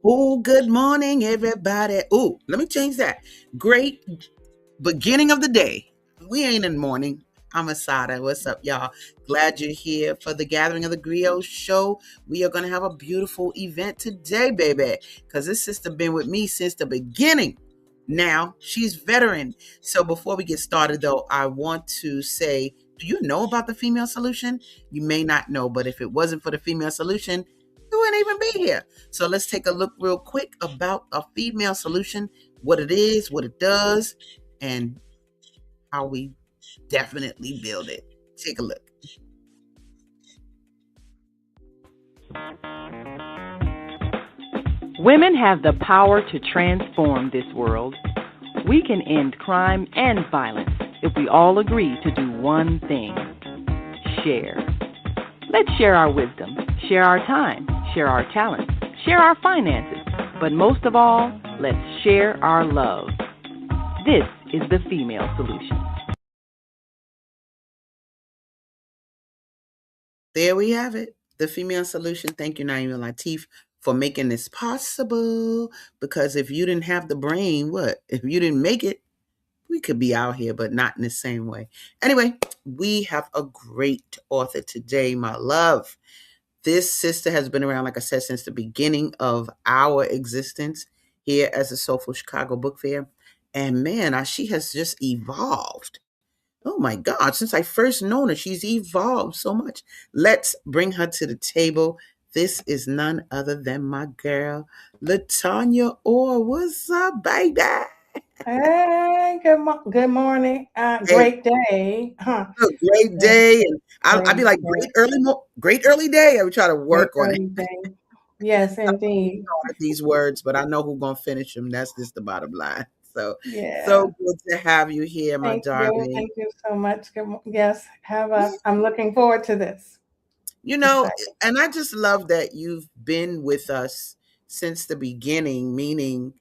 Oh, good morning, everybody. Oh, let me change that. Great beginning of the day. We ain't in the morning. I'm Asada. What's up, y'all? Glad you're here for the gathering of the Griots show. We are going to have a beautiful event today, baby, because this sister been with me since the beginning. Now she's veteran. So before we get started, though, I want to say, do you know about the female solution? You may not know, but if it wasn't for the female solution, you wouldn't even be here. So let's take a look real quick about a female solution, what it is, what it does, and how we definitely build it. Take a look. Women have the power to transform this world. We can end crime and violence if we all agree to do one thing: share. Let's share our wisdom, share our time, share our talents, share our finances, but most of all, let's share our love. This is the female solution. There we have it. The female solution. Thank you, Naima Latif, for making this possible. Because if you didn't have the brain, what? If you didn't make it, we could be out here, but not in the same way. Anyway, we have a great author today, my love. This sister has been around, like I said, since the beginning of our existence here as the Soulful Chicago Book Fair. And man, she has just evolved. Oh my God, since I first known her, she's evolved so much. Let's bring her to the table. This is none other than my girl, LaTanya Orr. What's up, baby? Hey, good morning. Hey, Great day. Huh. a great Great, day. And I'll be great like, day. great early day. I would try to Great work on it. early day. Yes, indeed. Start these words, but I know who's gonna finish them. That's just the bottom line. So, Yeah. so good to have you here, my Thank you. darling. Thank you so much. Yes, I'm looking forward to this. You know, Excited. and I just love that you've been with us since the beginning, meaning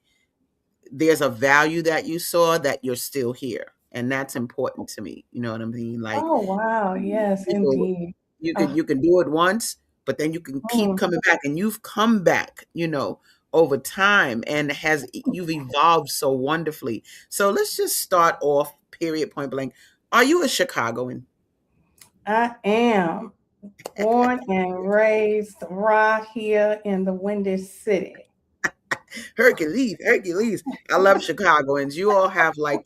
there's a value that you saw that you're still here. And that's important to me. You know what I mean? Like, Oh, wow. Yes, you know, indeed. you can Oh, you can do it once, but then you can keep mm. coming back, and you've come back, over time, and you've evolved so wonderfully. So let's just start off, period, point blank. Are you a Chicagoan? I am born and raised right here in the Windy City. Hercules. I love Chicagoans. You all have like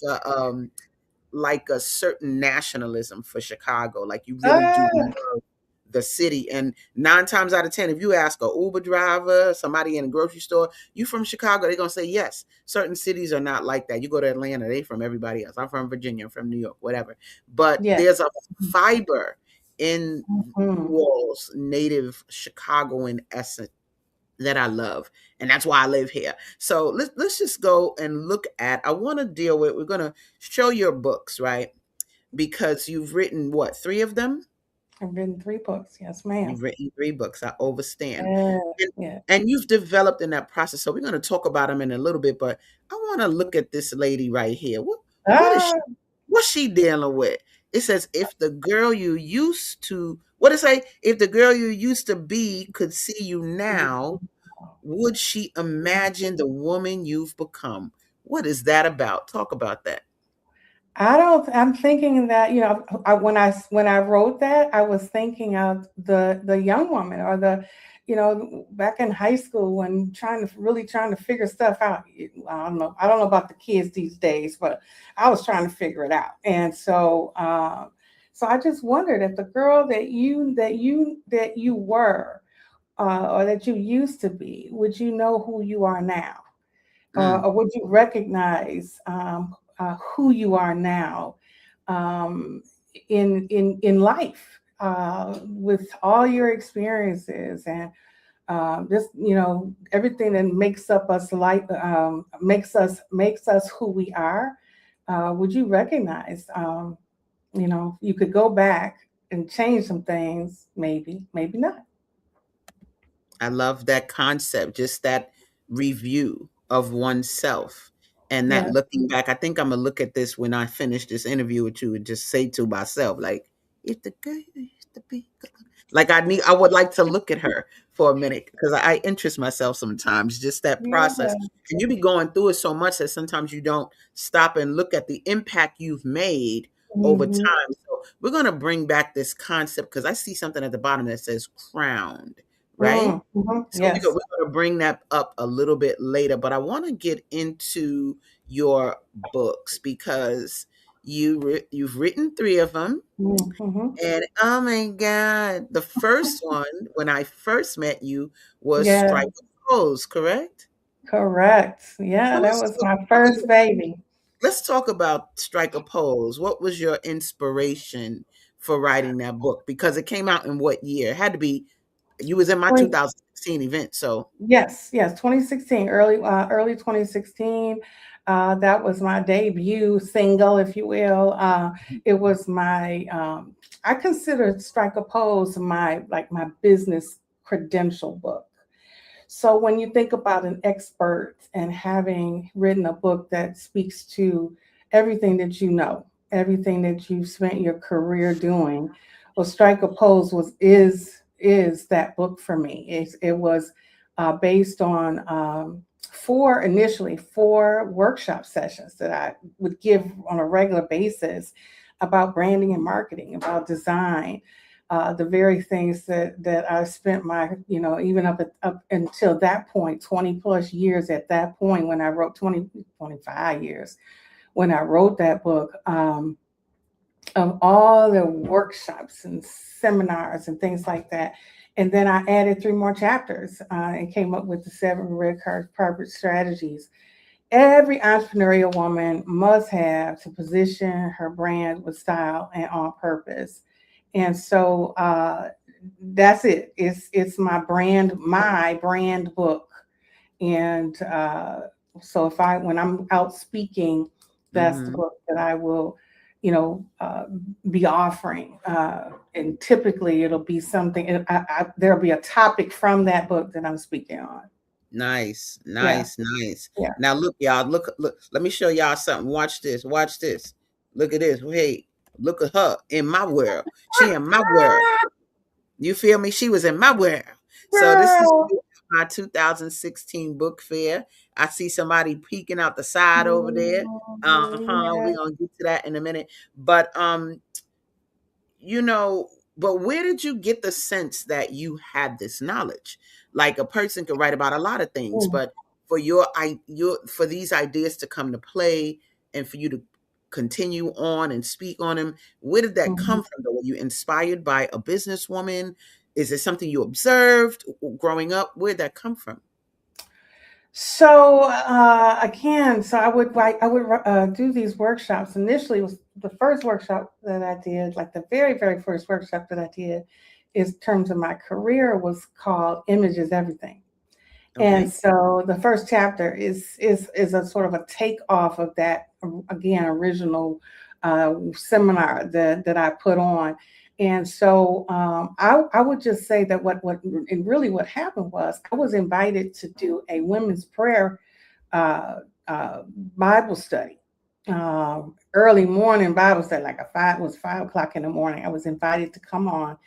a certain nationalism for Chicago. Like you really do Ah, love the city. And 9 times out of 10, if you ask a Uber driver, somebody in a grocery store, you from Chicago, they're gonna say yes. Certain cities are not like that. You go to Atlanta, they from everybody else. I'm from Virginia, I'm from New York, whatever. But yes. there's a fiber in Mhm. you all's native Chicagoan essence that I love. And that's why I live here. So let's just go and look at, I want to deal with, we're going to show your books, right? Because you've written what, 3 of them? I've written 3 books. Yes, ma'am. You've written 3 books. I overstand. Yeah, And, yeah. and you've developed in that process. So we're going to talk about them in a little bit, but I want to look at this lady right here. What is Ah, she, what's she dealing with? It says, if the girl you used to, what it say? If the girl you used to be could see you now, would she imagine the woman you've become? What is that about? Talk about that. I don't. I'm thinking that when I wrote that, I was thinking of the young woman or back in high school when trying to figure stuff out. I don't know about the kids these days, but I was trying to figure it out, and so I just wondered if the girl that you were or that you used to be, would you know who you are now? Mm, Or would you recognize who you are now um, in life with all your experiences and just everything that makes up us like makes us who we are? Would you recognize? You could go back and change some things, maybe not. I love that concept, just that review of oneself and that Yeah. looking back. I think I'm going to look at this when I finish this interview with you and just say to myself, like, if the girl you used to be, like I would like to look at her for a minute because I interest myself sometimes, just that process. Yeah. And you be going through it so much that sometimes you don't stop and look at the impact you've made over Mm-hmm. time. So we're going to bring back this concept because I see something at the bottom that says crowned, right? Mm-hmm. So Yes. we're going to bring that up a little bit later, but I want to get into your books because you've written three of them. Mm-hmm. And oh my God, the first one, when I first met you, was Yeah. Strike a Pose, correct? Correct. Yeah, So that was my first baby. let's talk about Strike a Pose. What was your inspiration for writing that book? Because it came out in what year? It had to be, you was in my 2016 event, so. Yes, yes, 2016, early 2016. That was my debut single, if you will. It was my I consider Strike a Pose my business credential book. So when you think about an expert and having written a book that speaks to everything that you know, everything that you've spent your career doing, well, Strike a Pose is that book for me. It was based on four workshop sessions that I would give on a regular basis about branding and marketing, about design, the very things that I spent my, even up until that point, 20 plus years at that point when I wrote 25 years when I wrote that book, of all the workshops and seminars and things like that. And then I added three more chapters and came up with the 7 red carpet strategies every entrepreneurial woman must have to position her brand with style and on purpose. And so that's it. It's my brand book. And so when I'm out speaking, that's the Mhm. book that I will, be offering. And typically it'll be something. There'll be a topic from that book that I'm speaking on. Nice, Yeah, nice, nice. yeah. Now look, y'all, look, let me show y'all something. Watch this, watch this. Look at this. Hey, look at her in my world. She in my world. You feel me? She was in my world. So this is Girl. my 2016 book fair. I see somebody peeking out the side over there. Uh-huh. Yeah. We're gonna get to that in a minute. But you know, but where did you get the sense that you had this knowledge? Like a person could write about a lot of things, Mm, but for these ideas to come to play and for you to continue on and speak on them, where did that mhm. come from? Though? Were you inspired by a businesswoman? Is it something you observed growing up? Where'd that come from? So again, so I would do these workshops. Initially, it was the first workshop that I did, like the very very first workshop that I did, in terms of my career was called "Image is Everything." And Okay. so the first chapter is a sort of a takeoff of that again original seminar that I put on. And so I would just say that what and really what happened was I was invited to do a women's prayer uh, uh, Bible study, early morning Bible study, like a five it was 5 o'clock in the morning. I was invited to come on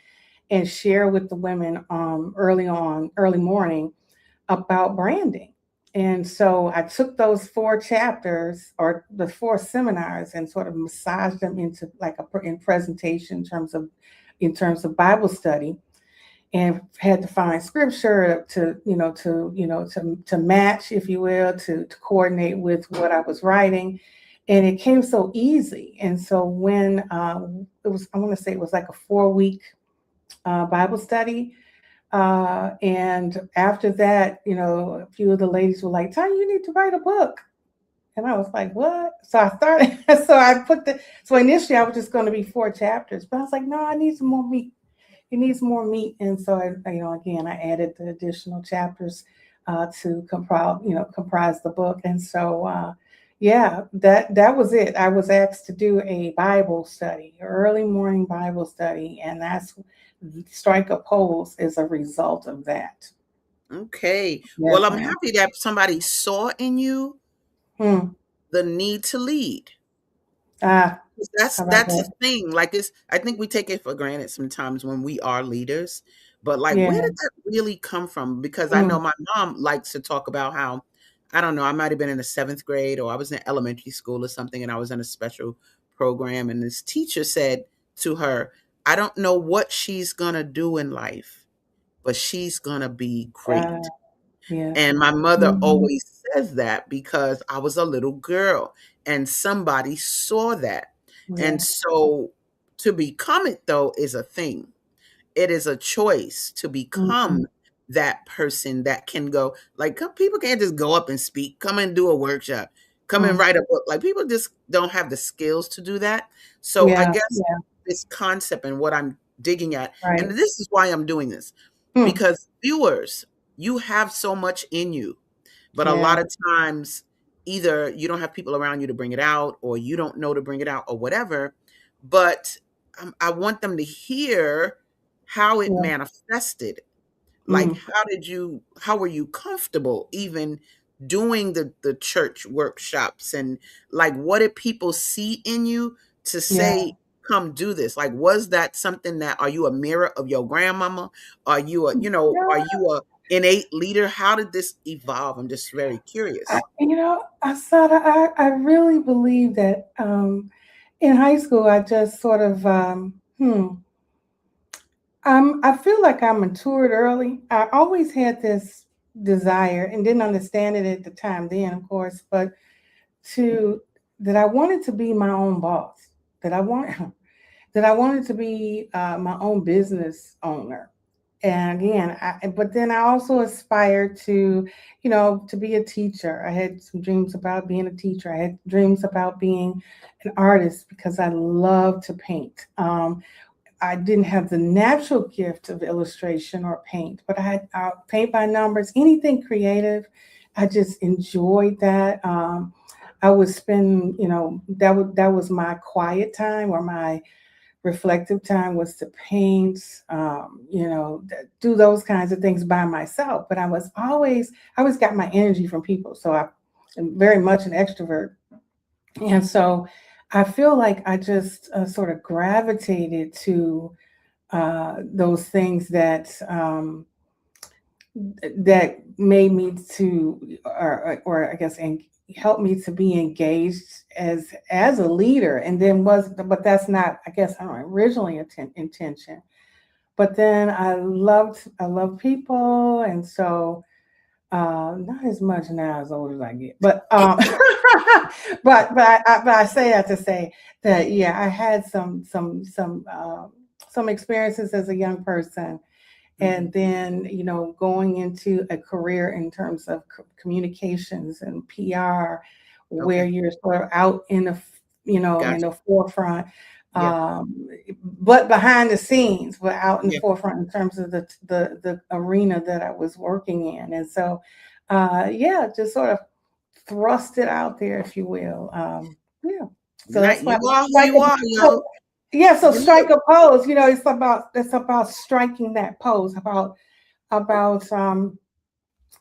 and share with the women early morning about branding. And so I took those 4 chapters or the 4 seminars and sort of massaged them into like in presentation in terms of Bible study, and had to find scripture to match, if you will, to coordinate with what I was writing. And it came so easy. And so when it was, I want to say it was like a 4 week Bible study, and after that, a few of the ladies were like, "Tanya, you need to write a book." And I was like, "What?" So I started, so initially I was just going to be 4 chapters, but I was like, "No, I need some more meat. It needs more meat." And so again, I added the additional chapters to comprise the book. And so, yeah, that was it. I was asked to do a Bible study, early morning Bible study, and that's Strike a Pose is a result of that. Okay. Well, Yes, I'm ma'am. happy that somebody saw in you Hmm. the need to lead. Ah, That's how about that's the that? thing. Like it's I think we take it for granted sometimes when we are leaders, But like, where Yeah. did that really come from? Because I know Mm. my mom likes to talk about how, I don't know, I might have been in the seventh grade or I was in elementary school or something, and I was in a special program. And this teacher said to her, I don't know what she's going to do in life, but she's going to be great. Yeah. And my mother Mhm. always says that because I was a little girl and somebody saw that. And Yeah. so to become it, though, is a thing. It is a choice to Mhm. become that person that can go, like, people can't just go up and speak, come and do a workshop, come and Mm. write a book. Like, people just don't have the skills to do that. So I Yeah. guess Yeah. this concept and what I'm digging at, and Right. this is why I'm doing this, Mm. because viewers, you have so much in you, but a Yeah. lot of times either you don't have people around you to bring it out, or you don't know to bring it out, or whatever. But I want them to hear how it Yeah. manifested. Like, Mm. how were you comfortable even doing the church workshops? And like, what did people see in you to Yeah. say, come do this? Like, was that something that, are you a mirror of your grandmama? Are you are Yeah. you a innate leader? How did this evolve? I'm just very curious. I really believe that in high school, I just sort of, I feel like I matured early. I always had this desire and didn't understand it at the time then, of course, but to that I wanted to be my own boss, that I want that I wanted to be my own business owner. And again, but then I also aspired to, to be a teacher. I had some dreams about being a teacher. I had dreams about being an artist because I love to paint. I didn't have the natural gift of illustration or paint, but I had paint by numbers, anything creative. I just enjoyed that. I would spend, that was my quiet time or my reflective time was to paint, do those kinds of things by myself. But I always got my energy from people. So I am very much an extrovert. And so I feel like I just sort of gravitated to those things that made me to, or I guess, and helped me to be engaged as a leader. And then but that's not, I guess, I don't know, originally intention. But then I love people, and so not as much now as old as I get, but but I say that to say that yeah, I had some experiences as a young person, and Mhm. then going into a career in terms of communications and PR, where Okay. you're sort of out in the in Gotcha. the forefront, Yeah. but behind the scenes, but out in the Yeah. forefront in terms of the arena that I was working in. And so yeah, just sort of thrust it out there, if you will. Yeah, so that's Night. why You are who like you are, yo. yeah, so You know. strike a pose, it's about striking that pose, about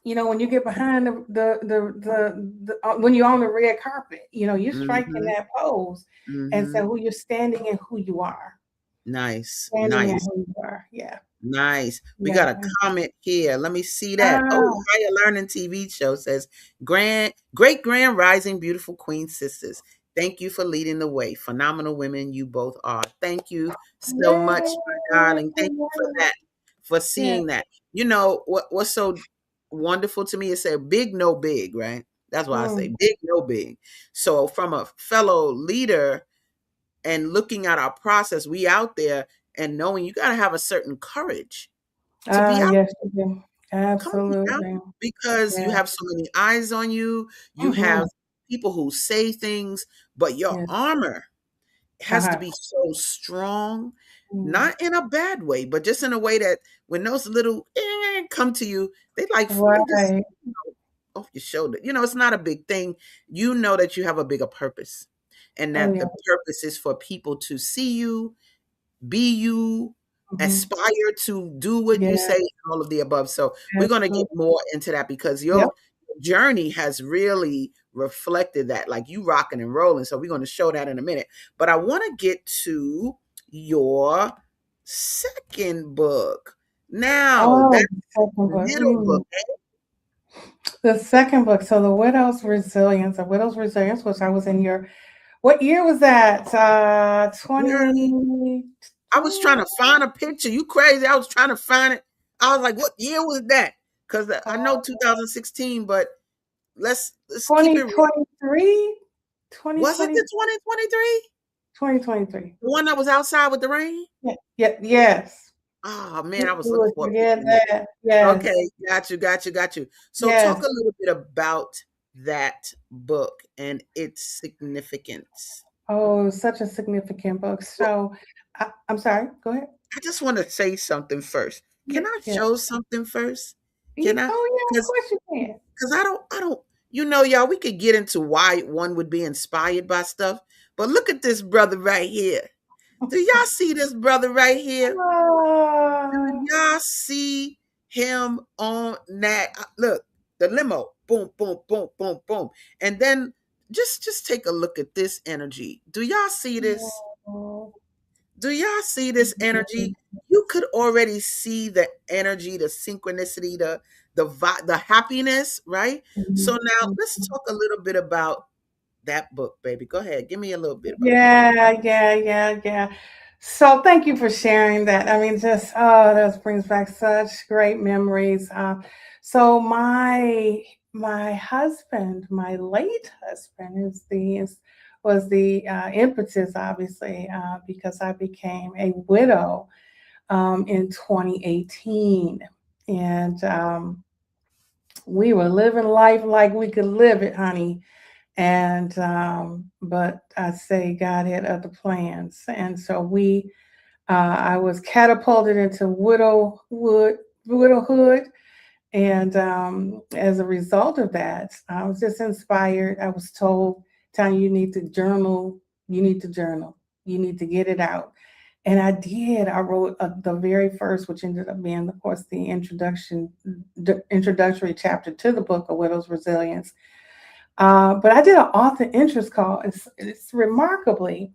when you get behind when you're on the red carpet, you're striking Mhm. that pose, and so Mhm. who you're standing in who you are. Nice. Standing in Nice. who you are. Yeah. Nice. We got a Yeah. comment here. Let me see that. Oh, Ah, Higher Learning TV show says, Great Grand Rising Beautiful Queen Sisters. Thank you for leading the way. Phenomenal women you both are. Thank you so much, yay. my darling. Thank you for that, for Yeah. seeing that. You know what's so wonderful to me is say big, no big, right? That's why I say Mm. big, no big. So from a fellow leader, and looking at our process, we out there, and knowing you got to have a certain courage to be out. Yes, you do. Come on now, Absolutely. because you Yeah. have so many eyes on you. You have Hmm. people who say things, but your Yes. armor has to Uh-huh. be so strong, Mm. not in a bad way, but just in a way that when those little come to you, they just Right. off your shoulder. It's not a big thing. You know that you have a bigger purpose, and Oh that yeah. the purpose is for people to see you, be you, Hmm. aspire to do what you Yeah. say, and all of the above. So we're going to get Absolutely. more into that because Yep. your journey has really reflected that, like you rocking and rolling. So we're going to show that in a minute. But I want to get to your second book. Now, Oh, that the second book. middle book, The second book. So the Widow's Resilience, which I was in your, what year was that? girl, 2020. I was trying to find a picture. You crazy? I was trying to find it. I was like, "What year was that?" Because I know 2016, but let's keep it real. 2023. Was it 2020. the 2023? 2023. The one that was outside with the rain? Yeah, yeah, yes. Oh man, I You was looking would for a forget picture here. that. Yes. Okay, got you. So talk Yes. a little bit about that book and its significance. Oh, such a significant book. Well, So I'm sorry. Go ahead. I just want to say something first. Yeah, Can I yeah. show something first? Can I? Oh, yeah, of Because course you can. because I don't. You know, y'all. We could get into why one would be inspired by stuff, but look at this brother right here. Do y'all see this brother right here? Do Oh, y'all see him on that? Look, the limo, boom, boom, boom, boom, boom, and then just take a look at this energy. Do y'all see this? no. Do y'all see this energy? You could already see the energy, the synchronicity, the happiness, right? So now let's talk a little bit about that book, baby. Go ahead, give me a little bit about that. Yeah. So thank you for sharing that. I mean, just that brings back such great memories. So my husband, my late husband, was the impetus, obviously, because I became a widow in 2018, and we were living life like we could live it, honey. And but I say God had other plans, and so I was catapulted into widowhood, and as a result of that, I was just inspired. I was told, "Tanya, you need to journal. You need to journal. You need to get it out." And I did. I wrote the very first, which ended up being, of course, the introductory chapter to the book of Widow's Resilience. But I did an author interest call. It's remarkably,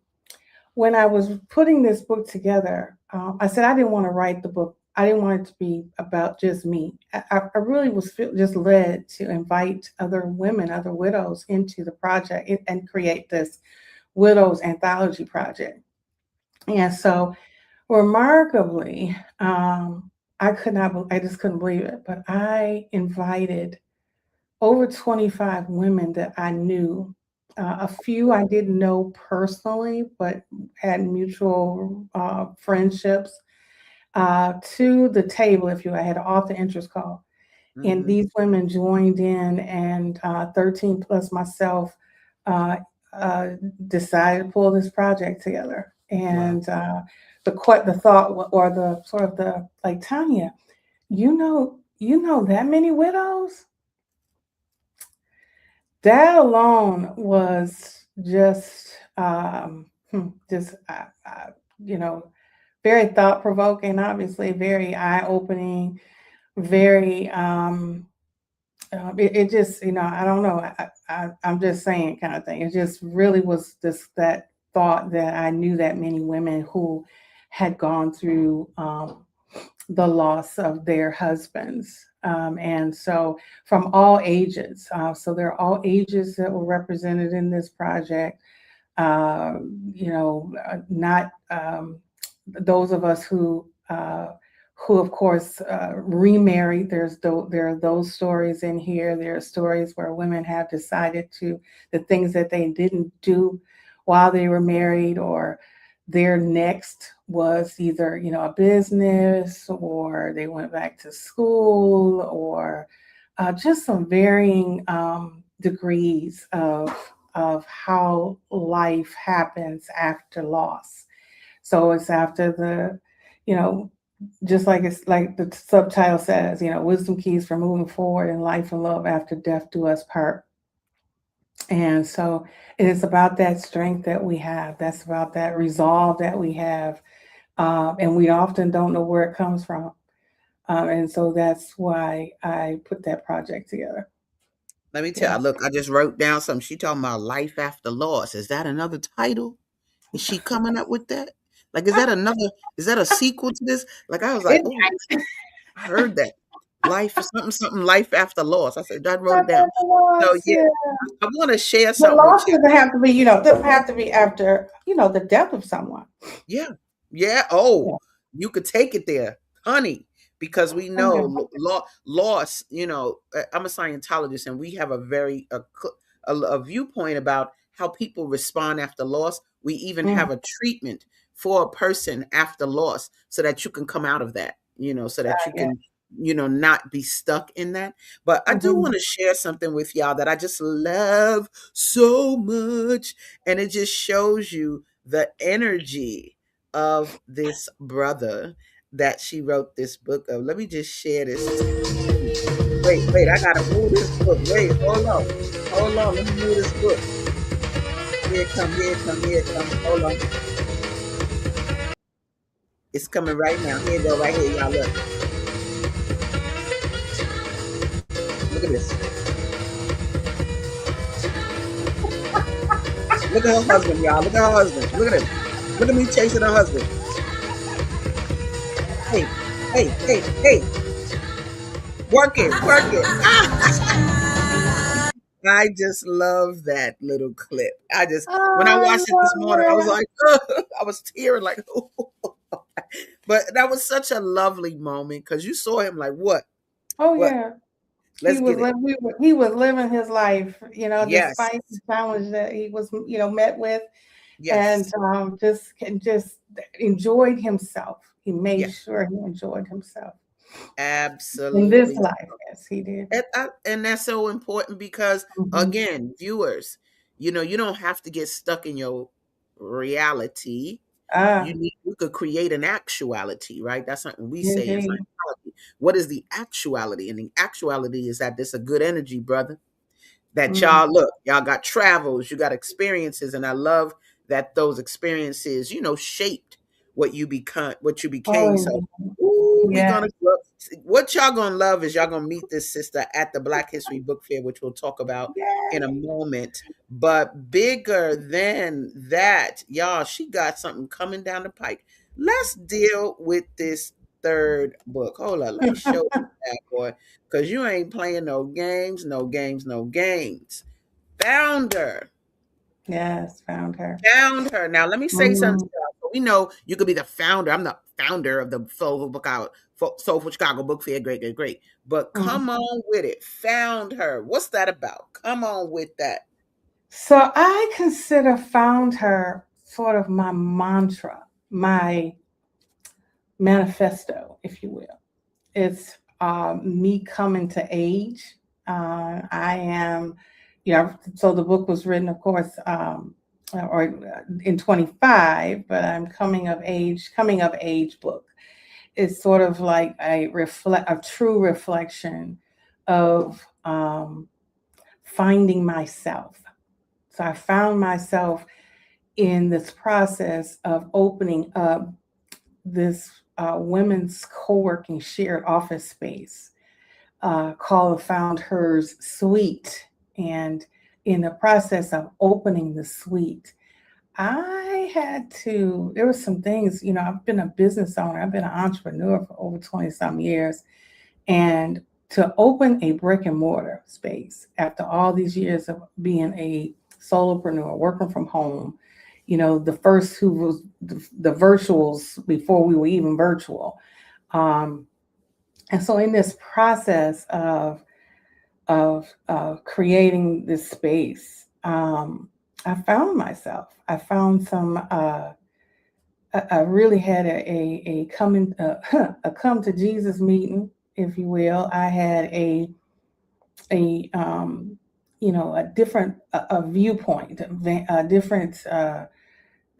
when I was putting this book together, I said I didn't want to write the book. I didn't want it to be about just me. I really was just led to invite other women, other widows into the project and create this widows anthology project. And so, remarkably, I could not, I just couldn't believe it. But I invited over 25 women that I knew. A few I didn't know personally, but had mutual friendships to the table, if you I had an author interest call. And Hmm. these women joined in, and 13 plus myself uh, uh, decided to pull this project together. Wow. And the thought, or the sort of the, like, Tanya, you know that many widows? That alone was just you know, very thought provoking, obviously very eye opening, very it just, I don't know, I'm just saying, kind of thing. It just really was this that thought that I knew that many women who had gone through the loss of their husbands. And so, from all ages, so there are all ages that were represented in this project. Not those of us who of course remarried. There are those stories in here. There are stories where women have decided to the things that they didn't do while they were married, or their next was either a business, or they went back to school, or just some varying degrees of how life happens after loss. So it's after you know, just like it's like the subtitle says, wisdom keys for moving forward in life and love after death do us part. And so it is about that strength that we have. That's about that resolve that we have. And we often don't know where it comes from. And so that's why I put that project together. Let me tell Yeah. you, look, I just wrote down something. She talking about life after loss. Is that another title? Is she coming up with that? Like, is that a sequel to this? Like, I was like, It, oh, I heard that. Life something something life after loss. I said I wrote it After down. the So loss, yeah, yeah. I want to share The something with loss you. doesn't have to be, doesn't have to be after, the death of someone. Yeah. Yeah. Yeah. Oh, you could take it there, honey, because we know Okay. loss, I'm a Scientologist and we have a very, a viewpoint about how people respond after loss. We even Mm. have a treatment for a person after loss so that you can come out of that, so that you Yeah. can, not be stuck in that. But I do Hmm. want to share something with y'all that I just love so much. And it just shows you the energy of this brother that she wrote this book of. Let me just share this. Wait, I gotta move this book. Wait, hold on. Hold on, let me move this book. Here it come, here it come, here it come. Hold on. It's coming right now. Here it go, right here, y'all. Look. Look at this. Look at her husband, y'all. Look at her husband. Look at him. Look at me chasing her husband. Hey, hey. Work it, work it. I just love that little clip. When I I watched it this love morning, I was it. like, I was tearing like, but that was such a lovely moment because you saw him like, what? Oh What? yeah. Let's get it. He was living his life, Yes, despite the challenge that he was, met with, and yes, just enjoyed himself. He made yes, sure he enjoyed himself in this absolutely. life. Yes, he did. And that's so important because, Hmm. again, viewers, you don't have to get stuck in your reality. Ah, You could create an actuality, right? That's something we say in indeed. Scientology. What is the actuality? And the actuality is that there's a good energy, brother. That Mm. y'all got travels, you got experiences, and I love that those experiences, shaped what you Oh, became. So, indeed. ooh, we Yeah. gonna what y'all gonna love is y'all gonna meet this sister at the Black History Book Fair, which we'll talk about in a Yay. moment. But bigger than that, y'all, she got something coming down the pike. Let's deal with this third book. Hold on, let me show you that boy, because you ain't playing no games, no games, no games. Found her. Yes, found her. Found her. Now, let me say something to Mm. y'all. So we know you could be the founder. I'm the founder of the Soulful Chicago Book Fair. Great, great, great. But Mm. come on with it. Found her. What's that about? Come on with that. So I consider found her sort of my mantra, my manifesto, if you will. It's me coming to age. I am, so the book was written, of course, or in 25, but I'm coming of age book. It's sort of like a true reflection of finding myself. So I found myself in this process of opening up this women's co-working shared office space called Found Hers Suite. And in the process of opening the suite, there were some things, I've been a business owner, I've been an entrepreneur for over 20 some years. And to open a brick and mortar space after all these years of being a solopreneur, working from home, the first who was the virtuals before we were even virtual. Um, and so in this process of creating this space, I found myself. I found some. I really had a coming a come to Jesus meeting, if you will. I had a a different a viewpoint, a different uh,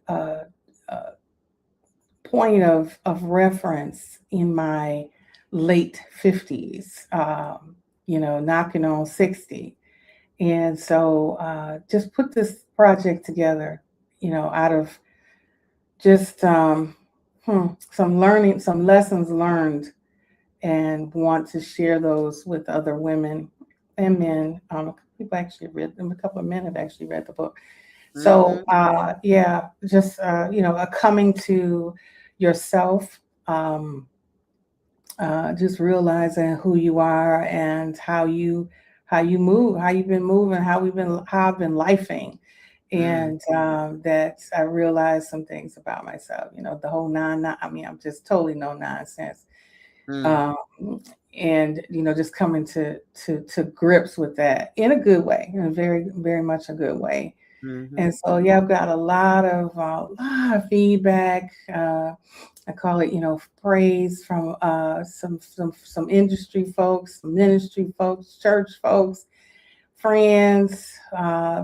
uh, point of reference in my late 50s, knocking on 60. And so just put this project together, out of just some lessons learned, and want to share those with other women and men. People actually read them. A couple of men have actually read the book. So Mm-hmm. yeah, just a coming to yourself, um, just realizing who you are and how you move, how you've been moving, how I've been lifing, Mm, and that I realized some things about myself. You know, the whole I mean, I'm just totally no nonsense, mm, um, and just coming to grips with that in a good way, in a very much a good way. mm-hmm, And so, yeah, I've got a lot of feedback. I call it, praise from some industry folks, some ministry folks, church folks, friends,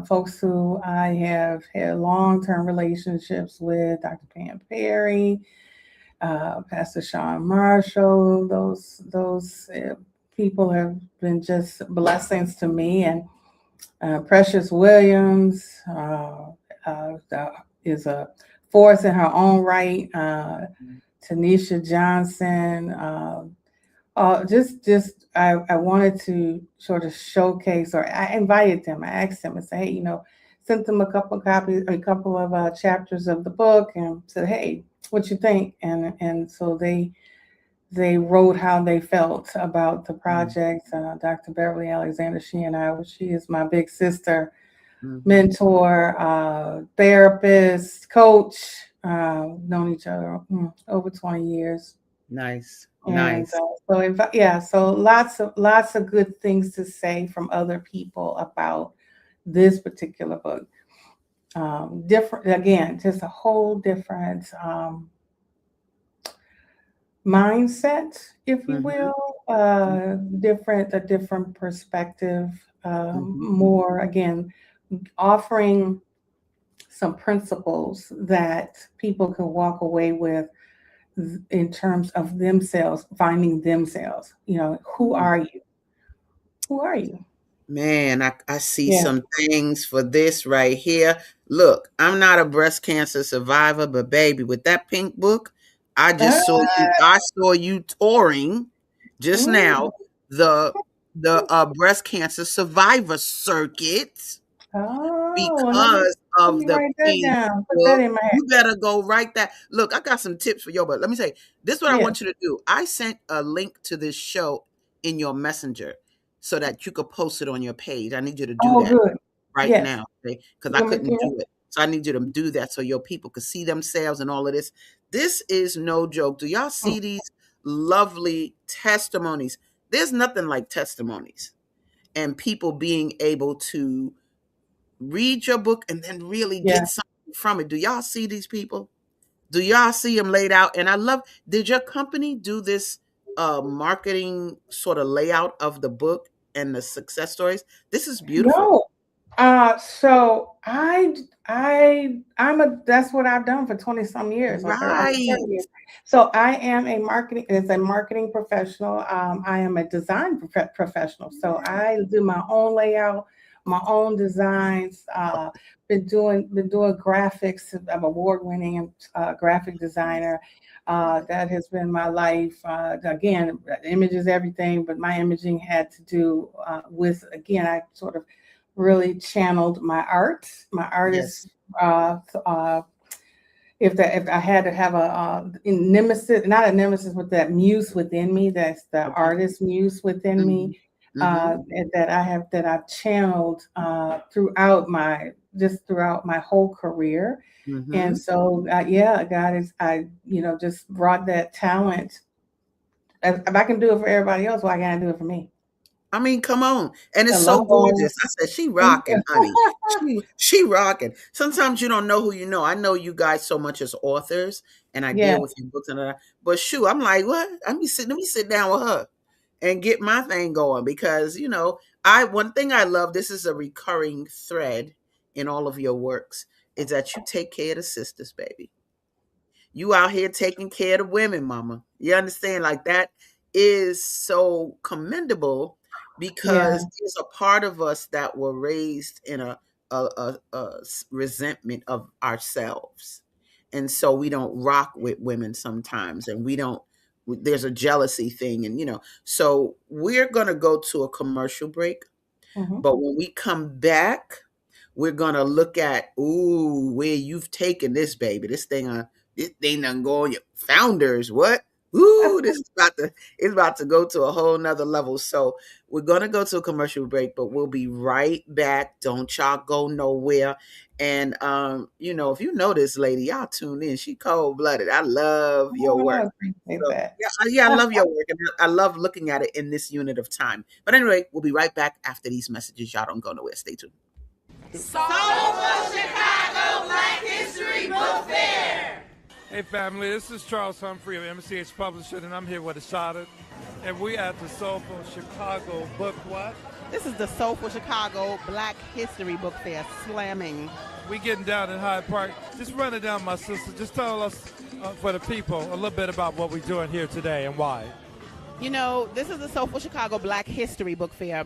folks who I have had long-term relationships with, Dr. Pam Perry, Pastor Sean Marshall. Those people have been just blessings to me, and Precious Williams is a force in her own right. Tanisha Johnson. I wanted to sort of showcase, or I invited them. I asked them and said, hey, sent them a couple of copies, a couple of chapters of the book, and said, hey, what you think? And so they wrote how they felt about the mm, project. Dr. Beverly Alexander, she is my big sister, mm-hmm. mentor, therapist, coach. Known each other over 20 years. Nice, And nice. so lots of good things to say from other people about this particular book. Different again, just a whole different mindset, if you Mm-hmm, will, a different perspective, mm-hmm. more again, offering some principles that people can walk away with in terms of themselves, finding themselves. Who Mm. are you? Who are you? Man, I see Yeah. some things for this right here. Look, I'm not a breast cancer survivor, but baby, with that pink book, Ah, I saw you touring just mm, now the breast cancer survivor circuit oh, well, because let of me the write that pink down. Put that book. in my head. You better go write that. Look, I got some tips for you, but let me say this is what I Yeah. want you to do. I sent a link to this show in your messenger so that you could post it on your page. I need you to do Oh, that good. right Yes. now, okay? Because You I want me to do couldn't it? do it. So I need you to do that so your people could see themselves and all of this. This is no joke. Do y'all Mm, see these lovely testimonies? There's nothing like testimonies and people being able to read your book and then really yeah. get something from it. Do y'all see these people? Do y'all see them laid out? And I love, did your company do this marketing sort of layout of the book and the success stories? This is beautiful. No. So I'm a that's what I've done for 20 some years, or almost 30 Right. years. So I am a marketing professional. I am a design professional. So I do my own layout, my own designs. Been doing graphics. I'm award-winning graphic designer. That has been my life. Again, images, everything, but my imaging had to do with, again, I sort of really channeled my art, my artist. Yes. Uh, uh, if I had to have a nemesis, not a nemesis, but that muse within me, that's the Okay. artist muse within me, Mhm. Mhm. that I've channeled throughout my whole career. And Mhm. so, yeah, God is, just brought that talent. If I can do it for everybody else, why can't I do it for me? I mean, come on. And The it's so logo. gorgeous. I said, she rocking, honey. She rocking. Sometimes you don't know who you know. I know you guys so much as authors and I Yeah. deal with your books and all that. But shoot, I'm like, what? Let me sit down with her and get my thing going because, I one thing I love, this is a recurring thread in all of your works, is that you take care of the sisters, baby. You out here taking care of the women, mama. You understand? Like that is so commendable Yeah. because there's a part of us that were raised in a resentment of ourselves. And so we don't rock with women sometimes and we don't there's a jealousy thing and so we're going to go to a commercial break, Hmm. but when we come back we're gonna look at where you've taken this baby. This thing done go on your founders. What? Ooh, this is about to go to a whole nother level. So we're gonna go to a commercial break, but we'll be right back. Don't y'all go nowhere. And if you know this lady, y'all tune in. She cold blooded. I love your Oh, I work. appreciate So that. yeah, I love your work, and I love looking at it in this unit of time. But anyway, we'll be right back after these messages. Y'all don't go nowhere. Stay tuned. Soulful Chicago Black History Book Fair. Hey family, this is Charles Humphrey of MCH Publishing, and I'm here with Ashada, and we at the Soulful Chicago Book what? This is the Soulful Chicago Black History Book Fair, slamming. We getting down in Hyde Park. Just run it down, my sister. Just tell us, for the people, a little bit about what we're doing here today and why. You know, this is the Soulful Chicago Black History Book Fair,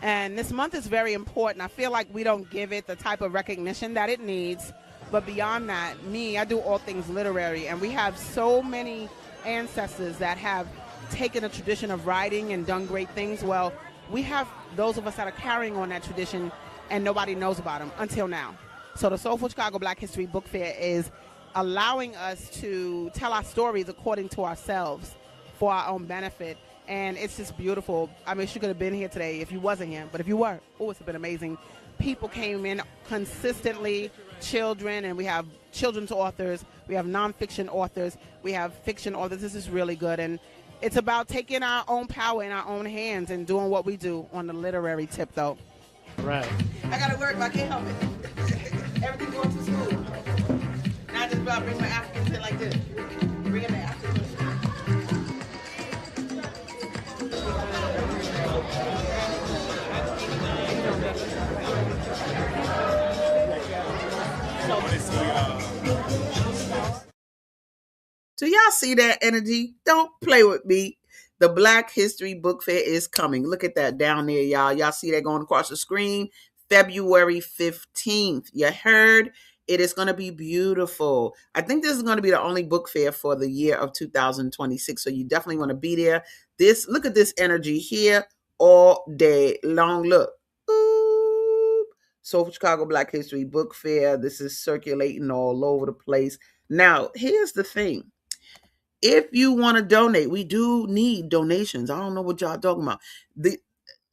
and this month is very important. I feel like we don't give it the type of recognition that it needs. But beyond that, I do all things literary, and we have so many ancestors that have taken a tradition of writing and done great things. Well, we have those of us that are carrying on that tradition, and nobody knows about them until now. So the Soulful Chicago Black History Book Fair is allowing us to tell our stories according to ourselves for our own benefit. And it's just beautiful. I mean, she could have been here today if you wasn't here, but if you were, it's been amazing. People came in consistently, children, and we have children's authors, we have nonfiction authors, we have fiction authors. This is really good, and it's about taking our own power in our own hands and doing what we do on the literary tip, though. Right. I gotta work, but I can't help it. Everything going to school. Not just about bring my African shit like this. Bring it the African shit. Do y'all see that energy? Don't play with me. The Black History Book Fair is coming. Look at that down there, y'all. Y'all see that going across the screen? February 15th. You heard? It is going to be beautiful. I think this is going to be the only book fair for the year of 2026. So you definitely want to be there. Look at this energy here all day long. Look. Ooh. So Chicago Black History Book Fair. This is circulating all over the place. Now, here's the thing. If you want to donate, we do need donations. I don't know what y'all talking about. Do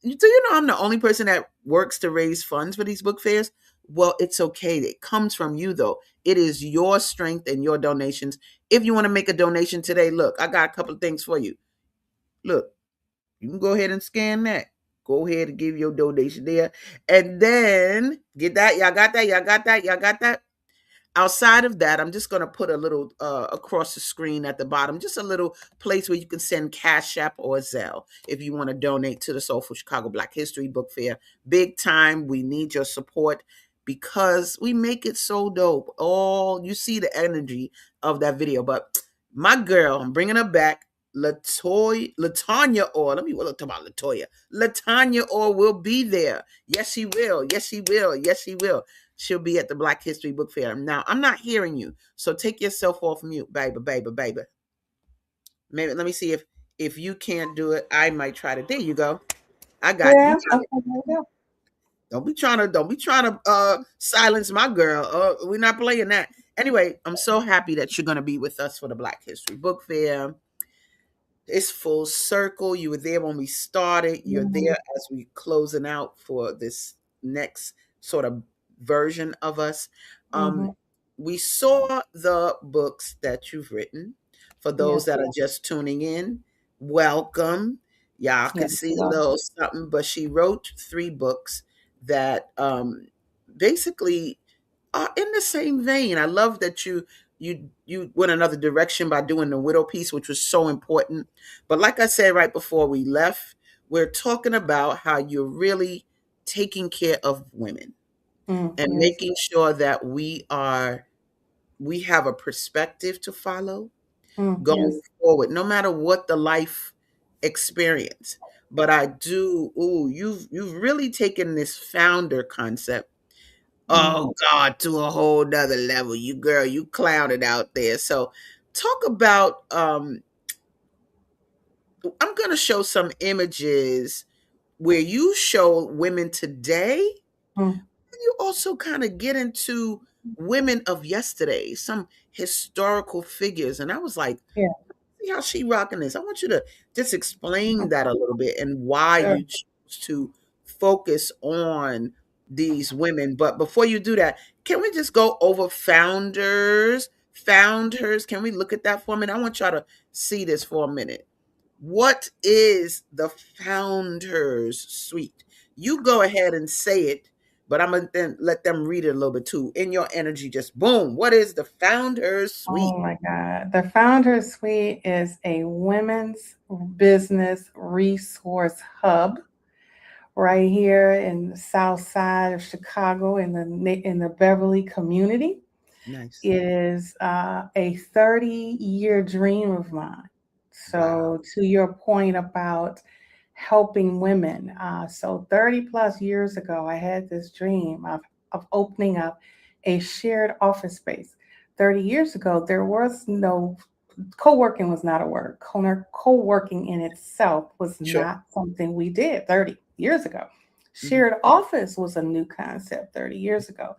you know I'm the only person that works to raise funds for these book fairs? Well, it's okay. It comes from you, though. It is your strength and your donations. If you want to make a donation today, look, I got a couple of things for you. Look, you can go ahead and scan that. Go ahead and give your donation there. And then get that. Y'all got that? Y'all got that? Y'all got that? Outside of that, I'm just going to put a little across the screen at the bottom, just a little place where you can send Cash App or Zelle if you want to donate to the Soulful Chicago Black History Book Fair. Big time. We need your support because we make it so dope. You see the energy of that video. But my girl, I'm bringing her back, LaTanya Orr. We'll talk about LaToya. LaTanya Orr will be there. Yes, she will. Yes, she will. Yes, she will. She'll be at the Black History Book Fair. Now, I'm not hearing you, so take yourself off mute, baby. Maybe let me see if you can't do it. I might try to. There you go. I got you. Okay. Don't be trying to silence my girl. We're not playing that. Anyway, I'm so happy that you're going to be with us for the Black History Book Fair. It's full circle. You were there when we started. You're there as we closing out for this next sort of version of us. We saw the books that you've written. For those that are just tuning in, welcome. Y'all can see a little something, but she wrote 3 books that basically are in the same vein. I love that you went another direction by doing the widow piece, which was so important. But like I said right before we left, we're talking about how you're really taking care of women and making sure that we have a perspective to follow going forward, no matter what the life experience. But you've really taken this founder concept, oh God, to a whole nother level. You clowned out there. So talk about, I'm going to show some images where you show women today. You also kind of get into women of yesterday, some historical figures. And I was like, see how she rocking this. I want you to just explain that a little bit and why you choose to focus on these women. But before you do that, can we just go over founders? Founders, can we look at that for a minute? I want y'all to see this for a minute. What is the founders suite? You go ahead and say it, but I'm gonna then let them read it a little bit too. In your energy, just boom. What is the founders suite? Oh my God. The Founder Suite is a women's business resource hub right here in the south side of Chicago in the Beverly community. Nice. It is a 30-year dream of mine. Wow. So to your point about helping women, so 30 plus years ago, I had this dream of opening up a shared office space. 30 years ago, there was no co-working was not a word. Co-working in itself was Sure. not something we did 30 years ago. Mhm. Shared office was a new concept 30 years ago.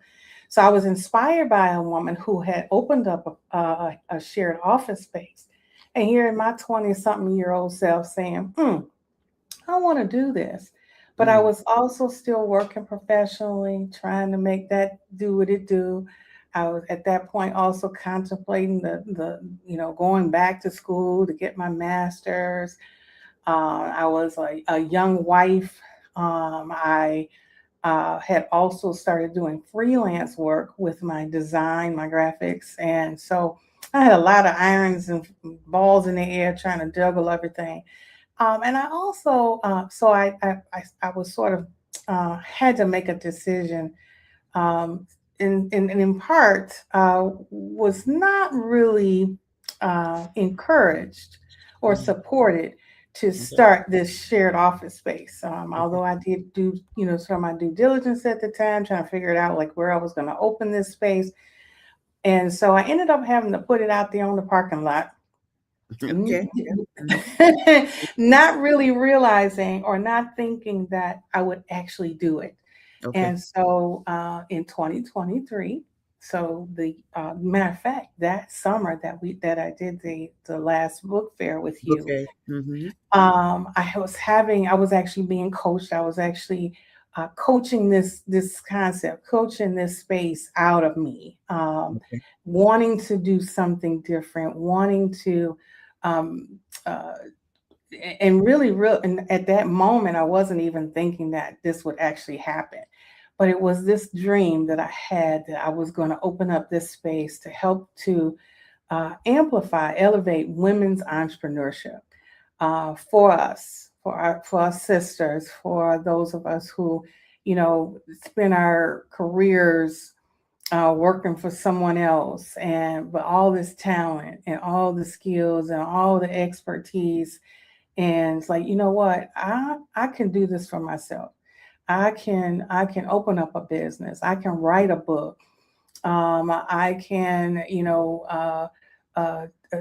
So I was inspired by a woman who had opened up a shared office space. And here in my 20-something-year-old self saying, I want to do this. But I Mm. was also still working professionally, trying to make that do what it do. I was at that point also contemplating the going back to school to get my master's. I was a young wife. I had also started doing freelance work with my design, my graphics. And so I had a lot of irons and balls in the air trying to juggle everything. And I also, so I was sort of had to make a decision, um, in part, was not really encouraged or Mhm. supported to Okay. start this shared office space. Although I did do, sort of my due diligence at the time, trying to figure it out, like where I was going to open this space. And so I ended up having to put it out there on the parking lot. Okay. Yeah. Mhm. Not really realizing or not thinking that I would actually do it. Okay. And so in 2023, so the matter of fact, that summer that I did the last book fair with you, Okay. Mhm. I was actually being coached. I was actually coaching this concept, coaching this space out of me, Okay. wanting to do something different, wanting to um, uh, and really real and at that moment I wasn't even thinking that this would actually happen, but it was this dream that I had that I was going to open up this space to help to amplify, elevate women's entrepreneurship for us, for our sisters, for those of us who, spend our careers working for someone else, and but all this talent and all the skills and all the expertise, and it's like, you know what, I can do this for myself. I can open up a business. I can write a book. I can,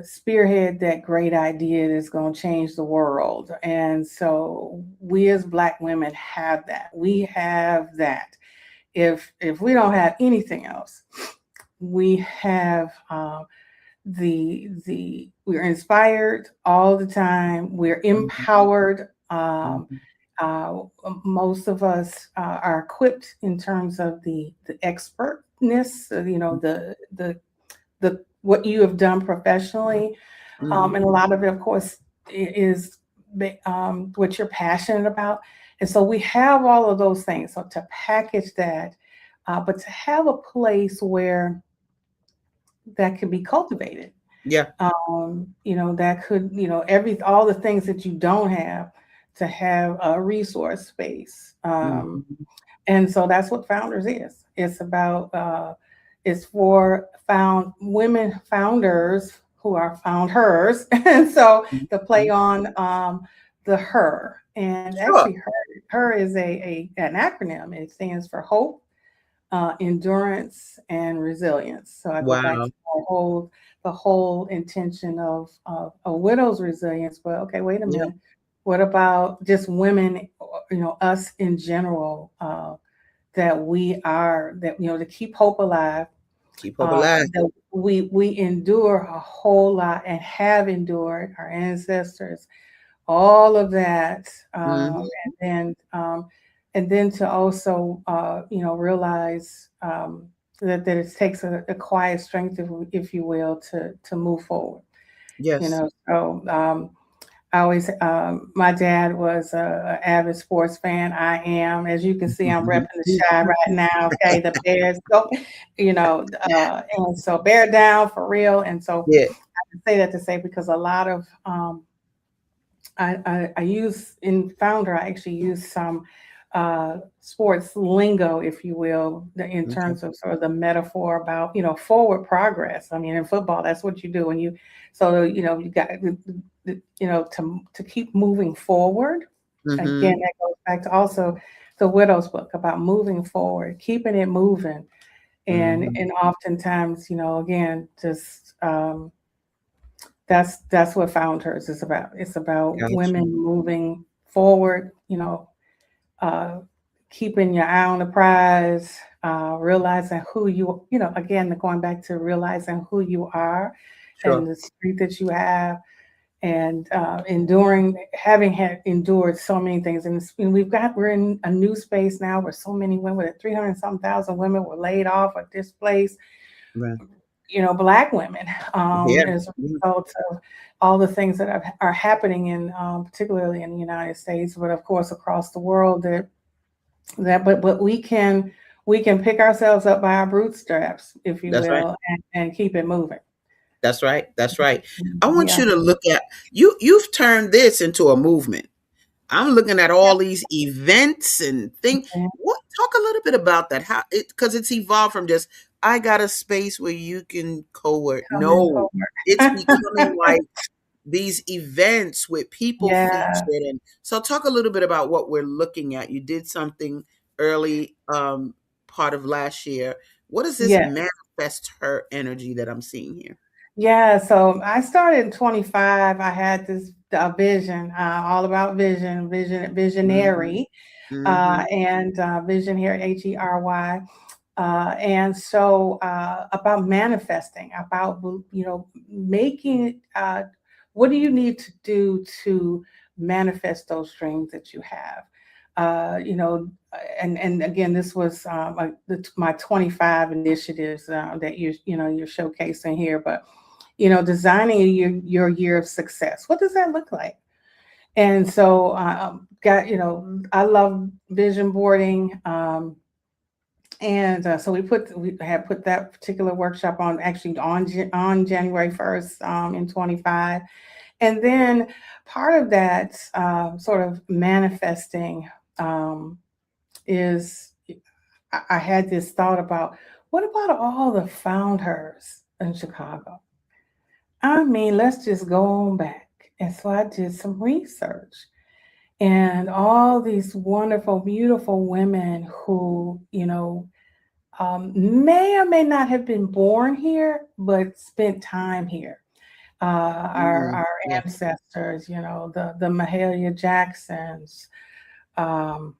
spearhead that great idea that's going to change the world. And so we as Black women have that. We have that. If we don't have anything else, we have we're inspired all the time. We're Mhm. empowered. Mhm. Uh, Most of us are equipped in terms of the expertness, the what you have done professionally, Mhm. and a lot of it, of course, is what you're passionate about. And so we have all of those things. So to package that, but to have a place where that can be cultivated, Yeah. that could, all the things that you don't have, to have a resource space. Mhm. And so that's what Founders is. It's about, it's for found women founders who are found hers. And so the play Mhm. on the her. And Sure. actually, her is an acronym. It stands for hope, endurance, and resilience. So I go back Wow. to the whole intention of a widow's resilience. But okay, wait a Yeah. minute. What about just women? Us in general. That we are that to keep hope alive, Keep hope alive. That we endure a whole lot and have endured our ancestors, all of that, Hmm. and then to also realize that it takes a quiet strength, if you will, to move forward. Yes. So I always, my dad was a avid sports fan. I am, as you can see, I'm repping the Shy right now. Okay, the Bears go, and so bear down for real. And so Yeah. I say that to say because a lot of I use in Founder, I actually use some sports lingo, if you will, in Okay. terms of sort of the metaphor about, forward progress. I mean, in football, that's what you do when you got, to keep moving forward. Hmm. Again, that goes back to also the Widow's book about moving forward, keeping it moving. Hmm. And oftentimes, again, just that's what Founders is about. It's about Gotcha. women moving forward, uh, keeping your eye on the prize, realizing who again, going back to realizing who you are and Sure. the strength that you have, and having endured so many things. And we're in a new space now where so many women, 300 some thousand women were laid off or displaced, Right. Black women, Yeah. as a Yeah. result of all the things that are happening particularly in the United States, but of course across the world. But we can pick ourselves up by our bootstraps, if you That's right. will, and keep it moving. That's right. That's right. I want Yeah. you to look at you. You've turned this into a movement. I'm looking at all these events and things. Yeah. What talk a little bit about that? How it because it's evolved from just I got a space where you can co-work. Come in No, it's becoming forward. like these events with people Yeah. featured. And so talk a little bit about what we're looking at. You did something early part of last year. What does this Yes. manifest her energy that I'm seeing here? Yeah, so I started in 25. I had this vision, all about Hmm. visionary, Hmm. and visionary, Hery. And so about manifesting, about making. What do you need to do to manifest those dreams that you have? And again, this was my 25 initiatives that you're showcasing here, but designing your year of success. What does that look like? And so, I love vision boarding. And so we had put that particular workshop on actually on January 1st in 25. And then part of that sort of manifesting um, is I had this thought about what about all the founders in Chicago? I mean, let's just go on back. And so I did some research, and all these wonderful, beautiful women who, may or may not have been born here, but spent time here. Our Yes. ancestors, the Mahalia Jacksons, um,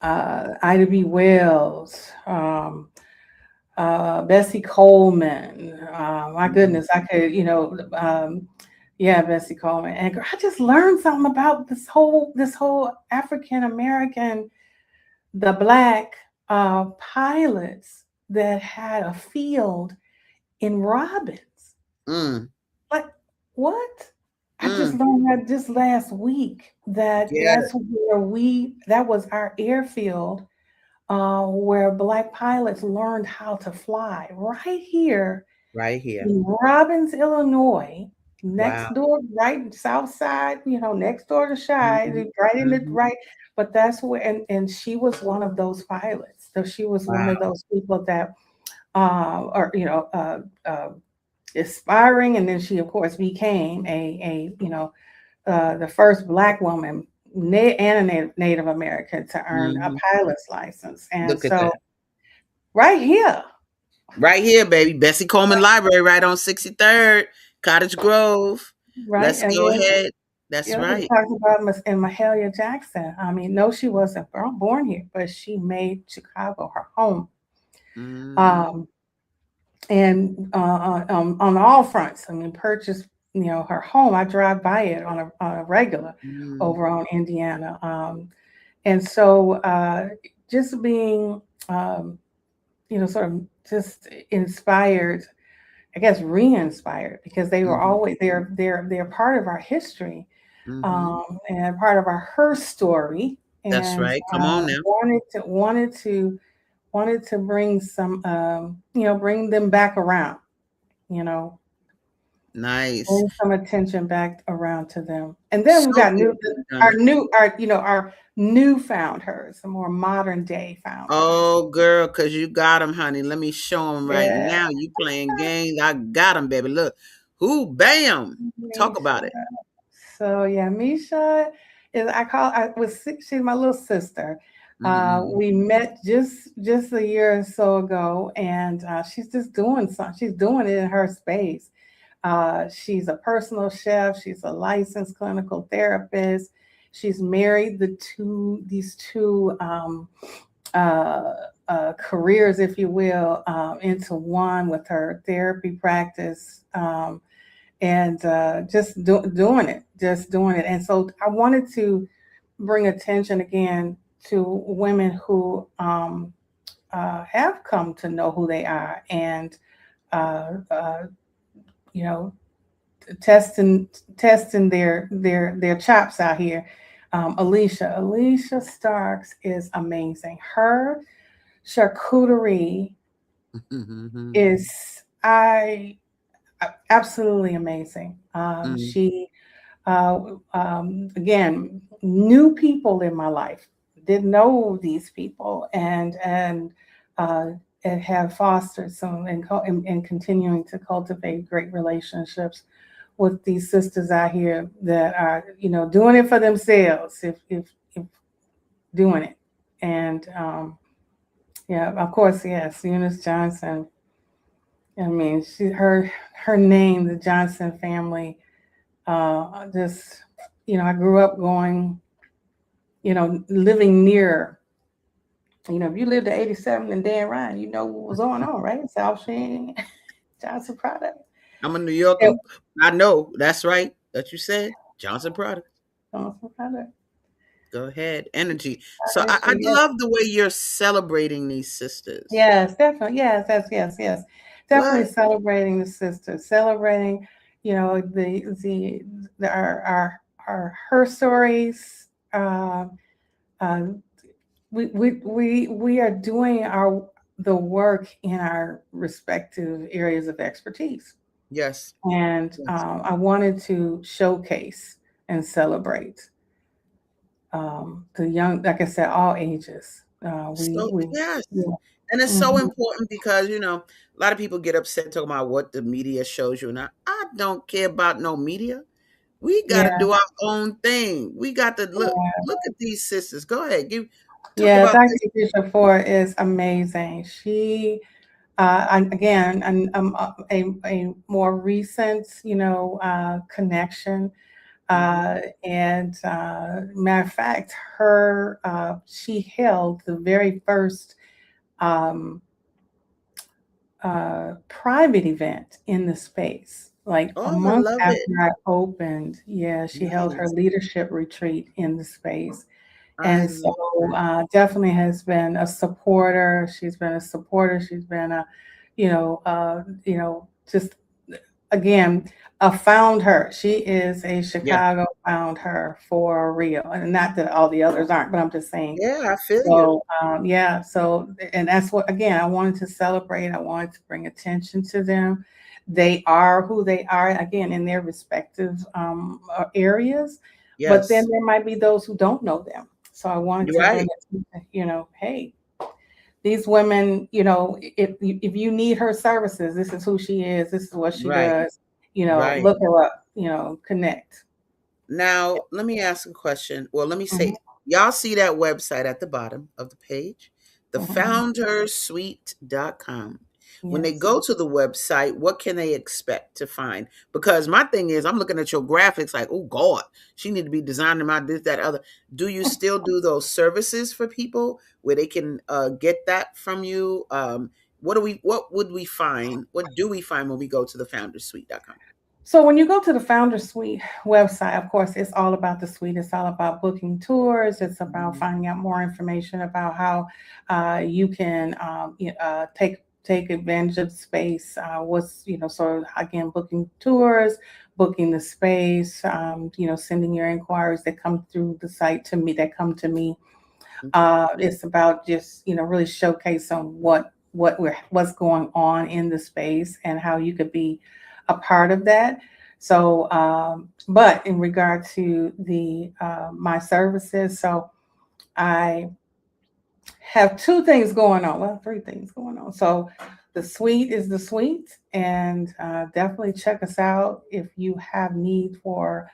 Ida B. Wells, Bessie Coleman. My Mhm. goodness, I could, yeah, Bessie Coleman. And I just learned something about this whole African American, the Black pilots that had a field in Robbins. Mm, Like, what? I just mm. learned that just last week that Yeah, that was our airfield where Black pilots learned how to fly right here right here. in Robbins, Illinois, Wow. next door, right south side, next door to Shy, Mhm, right in the mhm. right. But that's where, and she was one of those pilots. So she was one Wow. of those people that are, aspiring, and then she, of course, became the first Black woman and a Native American to earn a Mhm. pilot's license. And Look at so that. right here, Right here, baby. Bessie Coleman Library, right on 63rd, Cottage Grove. right Let's go again, ahead. That's we right. talked about and Mahalia Jackson. I mean, no, she wasn't born here, but she made Chicago her home. Mhm. Um, and on all fronts. I mean, purchase, her home. I drive by it on a regular Mm. over on Indiana, and so just being, sort of just inspired, I guess, re-inspired, because they were Mhm. always they're part of our history, Mhm. and part of her story, That's and right. Come on now. wanted to bring some, bring them back around, you know, Nice. bring some attention back around to them. And then we So got beautifully done. our new found hers, a more modern day found hers. Oh, girl, because you got him, honey. Let me show him right Yeah, now. You playing games. I got him, baby. Look. Who, bam. Talk Misha. about it. So yeah, Misha is, she's my little sister. Mhm. We met just a year or so ago, and she's just doing something. She's doing it in her space. She's a personal chef. She's a licensed clinical therapist. She's married these two uh, careers, if you will, into one with her therapy practice, and just doing it. And so I wanted to bring attention again to women who have come to know who they are, and uh, uh, you know testing their chops out here. Alicia Starks is amazing. Her charcuterie Mhm. is I absolutely amazing. Mm. She again, new people in my life, didn't know these people, uh, and have fostered some, and continuing to cultivate great relationships with these sisters out here that are, doing it for themselves, if doing it. And yeah, of course, yes, Eunice Johnson. I mean, her name, the Johnson family, just, I grew up going, living near. If you lived at 87 and Dan Ryan, you know what was going on, right? South Sheen, Johnson product. I'm a New Yorker. Yeah, I know. That's right. That you said. Johnson product. Johnson product. Go ahead. Energy. So I Actually, yes, love the way you're celebrating these sisters. yes, definitely, yes. Definitely What? celebrating the sisters, celebrating, the our her stories. Uh, uh, we are doing the work in our respective areas of expertise, Yes. and Yes. I wanted to showcase and celebrate the young, like I said, all ages. So We yes. yeah. And it's so Mhm. important because, a lot of people get upset talking about what the media shows you. Now, I don't care about no media. We got to Yeah, do our own thing. We got to look at these sisters. Go ahead. Talk yeah. about Dr. this. Keisha Ford is amazing. She, and again, a more recent, connection. Mhm. And matter of fact, she held the very first um, private event in the space. Like a Oh, I month love it. after I opened, yeah, she held her Nice. leadership retreat in the space. I And so love it. definitely has been a supporter. She's been a supporter. She's been a, just again, found her. She is a Yeah. Chicago found her for real. And not that all the others aren't, but I'm just saying. Yeah, I feel you. So yeah, so, and that's what, again, I wanted to celebrate. I wanted to bring attention to them. They are who they are, again, in their respective areas. But then Yes. there might be those who don't know them. So I wanted You're to bring right. it to, hey, these women, if you need her services, this is who she is. This is what she Right. does. Right. Look her up. Connect. Now, let me ask a question. Well, let me Mhm, say, y'all see that website at the bottom of the page, mhm. thefoundersuite.com. When they Yes. go to the website, what can they expect to find? Because my thing is, I'm looking at your graphics like, oh God, she need to be designing my this, that, other. Do you still do those services for people where they can get that from you? what would we find? What do we find when we go to the foundersuite.com? So when you go to the Founder Suite website, of course, it's all about the suite. It's all about booking tours. It's about finding out more information about how you can take advantage of the space. So again, booking tours, booking the space. Sending your inquiries that come through the site to me. It's about just really showcasing what's going on in the space and how you could be a part of that. So, but in regard to the my services, so I have two things going on. Well, three things going on. So the suite is the suite, and definitely check us out if you have need for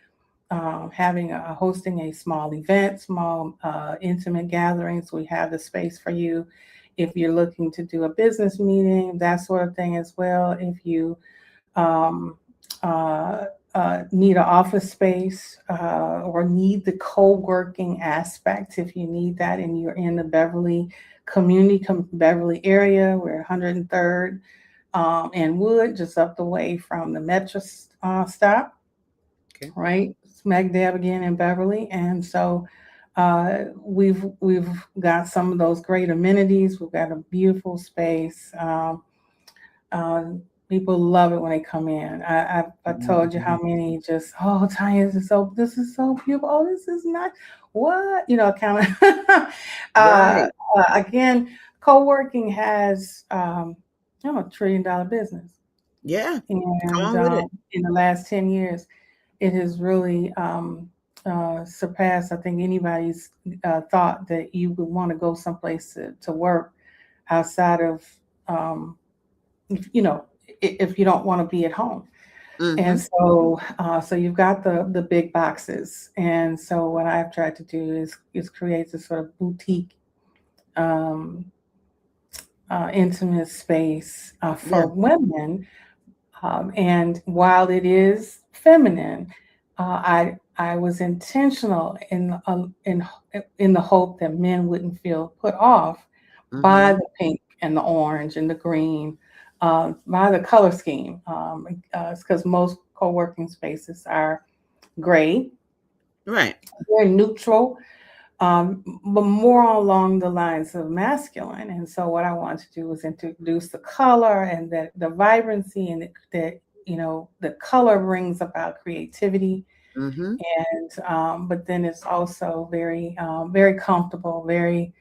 hosting a small event, small intimate gatherings. We have the space for you. If you're looking to do a business meeting, that sort of thing as well. If you need an office space or need the co-working aspect, if you need that and you're in the Beverly area, we're 103rd and Wood, just up the way from the Metro stop, Okay. Right? Smack dab again in Beverly. And so we've got some of those great amenities. We've got a beautiful space. People love it when they come in. I told you how many just, oh, Tanya, this is so beautiful. Oh, this is nice. What? Kind of. Right. Again, co-working has, $1 trillion business. Yeah. And Come on with it. in the last 10 years, it has really surpassed, I think, anybody's thought that you would want to go someplace to work outside of, if you don't want to be at home. Mhm. And so you've got the big boxes. And so what I've tried to do is create this sort of boutique intimate space for women. And while it is feminine, I was intentional in the hope that men wouldn't feel put off by the pink and the orange and the green, by the color scheme. It's because most co-working spaces are gray, Right. very neutral, but more along the lines of masculine. And so what I want to do is introduce the color and the vibrancy, and that the color brings about creativity. Mm-hmm. And but then it's also very very comfortable, very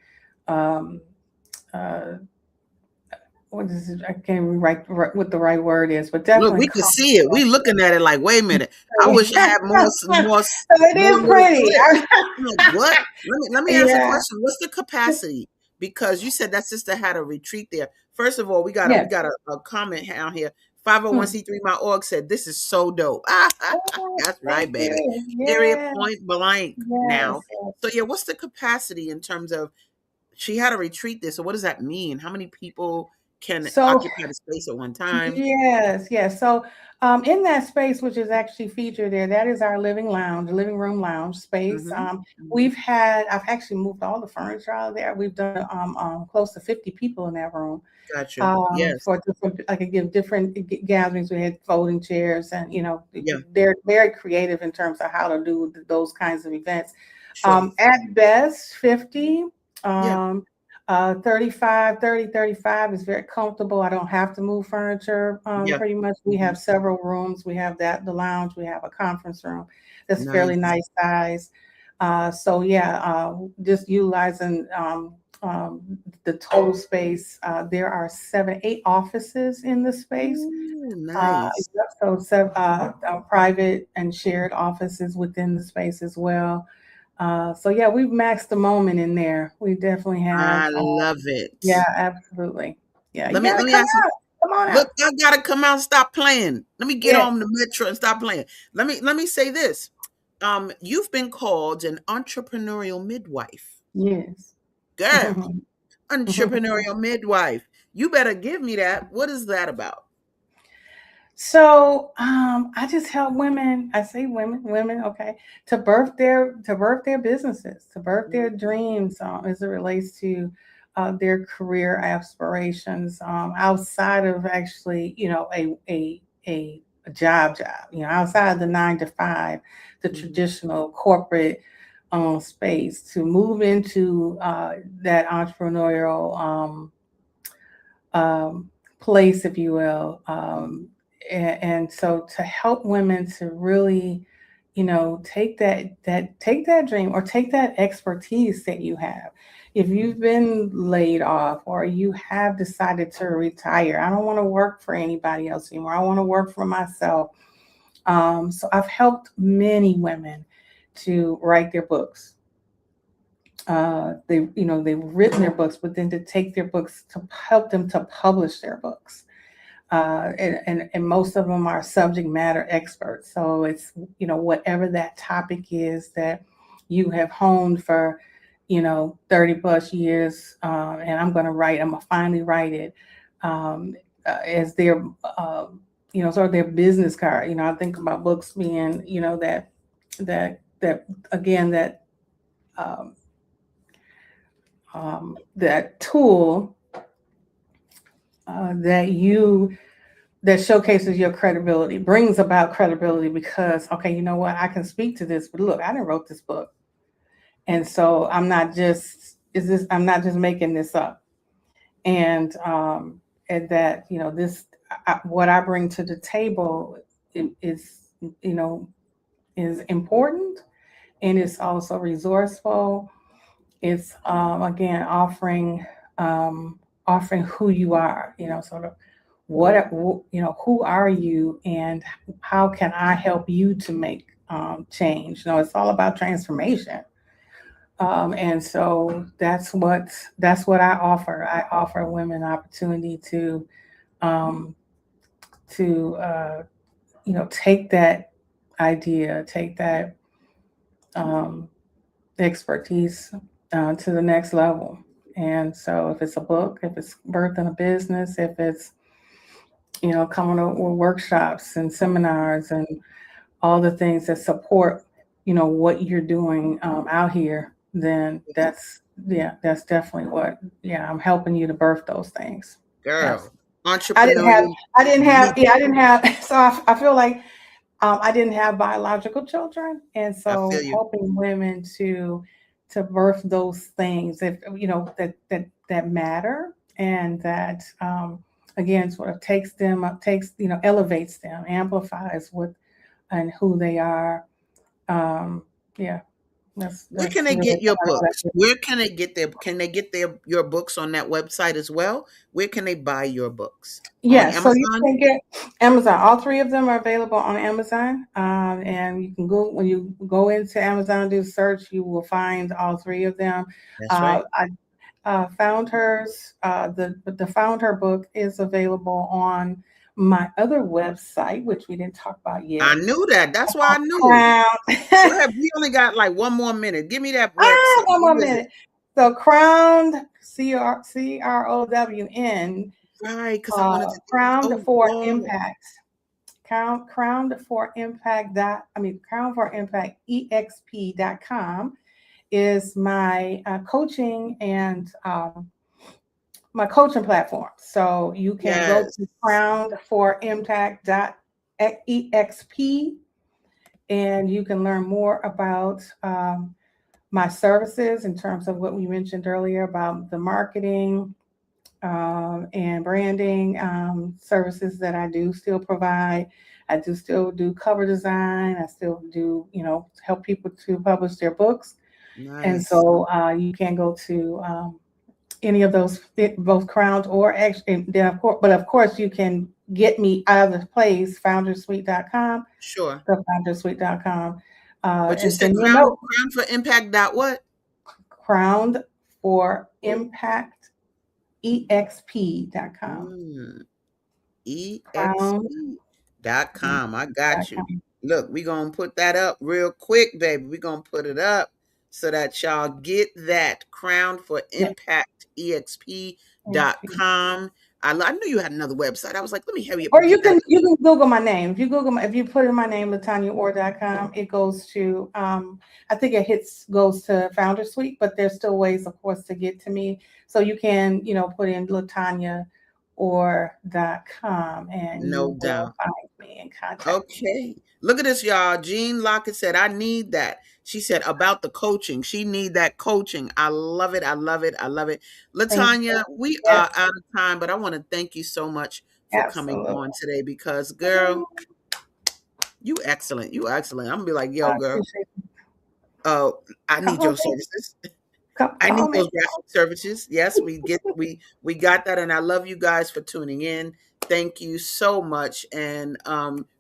what is it? I can't even write what the right word is, but definitely Look, we can see it. We looking at it like, wait a minute. I wish I had more. It is pretty. I'm like, what? Let me ask a Yeah. question. What's the capacity? Because you said that sister had a retreat there. First of all, we got a comment down here. 501c3 my org said this is so dope. That's right, baby. Period, point blank. Now, so yeah, what's the capacity in terms of she had a retreat there? So what does that mean? How many people can occupy the space at one time? Yes. So in that space, which is actually featured there, that is our living room lounge space. I've actually moved all the furniture out of there. We've done close to 50 people in that room. Gotcha. Yes. For different, I could give different gatherings. We had folding chairs, and they're very creative in terms of how to do those kinds of events. Sure. At best, 50. 35 is very comfortable. I don't have to move furniture. Pretty much. We have several rooms. We have the lounge. We have a conference room that's fairly nice size. Just utilizing the total space. There are 8 offices in the space. Ooh, nice. Private and shared offices within the space as well. We've maxed the moment in there. We definitely have. I love it. Yeah, absolutely. Yeah. Let me ask you. Come on Look, out. I gotta come out and stop playing. Let me get on the metro and stop playing. Let me say this. You've been called an entrepreneurial midwife. Yes. Girl, entrepreneurial midwife. You better give me that. What is that about? So I just help women. I say women, okay, to birth their businesses, to birth their dreams as it relates to their career aspirations outside of actually, a job, outside of the 9 to 5, the traditional corporate space, to move into that entrepreneurial place, if you will. And so to help women to really, take that dream, or take that expertise that you have. If you've been laid off, or you have decided to retire, I don't want to work for anybody else anymore. I want to work for myself. So I've helped many women to write their books. They've written their books, but then to take their books, to help them to publish their books. And most of them are subject matter experts. So it's, whatever that topic is that you have honed for, 30 plus years, and I'm going to finally write it as their, sort of their business card. I think about books being, that tool that showcases your credibility, brings about credibility, because, okay, you know what, I can speak to this, but look, I didn't wrote this book. And so I'm not just making this up. And that, what I bring to the table is important, and it's also resourceful. It's again offering who you are, sort of who are you, and how can I help you to make change? It's all about transformation. And so that's what I offer. I offer women opportunity to take that idea, take that expertise to the next level. And so if it's a book, if it's birthing a business, if it's, coming up with workshops and seminars and all the things that support, what you're doing out here, then that's definitely what, I'm helping you to birth those things. Girl, yes. Entrepreneurial. I didn't have, so I feel like I didn't have biological children. And so helping women to birth those things that, that matter, and that, again, sort of elevates them, amplifies and who they are. Where can they get your books? Where can they get your books on that website as well? Where can they buy your books? Yeah, so you can get Amazon. All 3 of them are available on Amazon. And you can go, when you go into Amazon, do search, you will find all 3 of them. That's right. I found hers. The Found Her book is available on my other website, which we didn't talk about yet. I knew that. That's why I knew. Go ahead. We only got like 1 more minute. Give me that website. 1 more minute. So Crowned, CROWN. Right, because I wanted to Crowned for Impact. Crowned for Impact. Crowned for Impact exp.com is my coaching and my coaching platform. So you can go to crownedforimpact.exp, and you can learn more about my services in terms of what we mentioned earlier about the marketing and branding services that I do still provide. I do still do cover design. I still do, help people to publish their books. Nice. And so you can go to any of those, both Crowned or actually, but of course you can get me out of the place, foundersuite.com. Sure. The foundersuite.com. But you said crowned for impact. What? Crowned for Impact exp.com. exp.com. I got you. Look, we're going to put that up real quick, baby. We're going to put it up so that y'all get that. Crowned for Impact exp.com. I knew you had another website. I was like, let me hurry up. Or you can Google my name. If you if you put in my name, LaTanyaOrr.com, it goes to I think it goes to Founder Suite, but there's still ways, of course, to get to me. So you can, put in LaTanyaOrr.com and No you doubt. will find me and contact me. Okay. Look at this, y'all. Jean Lockett said, I need that. She said about the coaching. She need that coaching. I love it. I love it. I love it. LaTanya, we are out of time, but I want to thank you so much for coming on today because, girl, you excellent. You excellent. I'm going to be like, yo, girl, I need your services. I need those graphic services. Yes, we got that. And I love you guys for tuning in. Thank you so much. And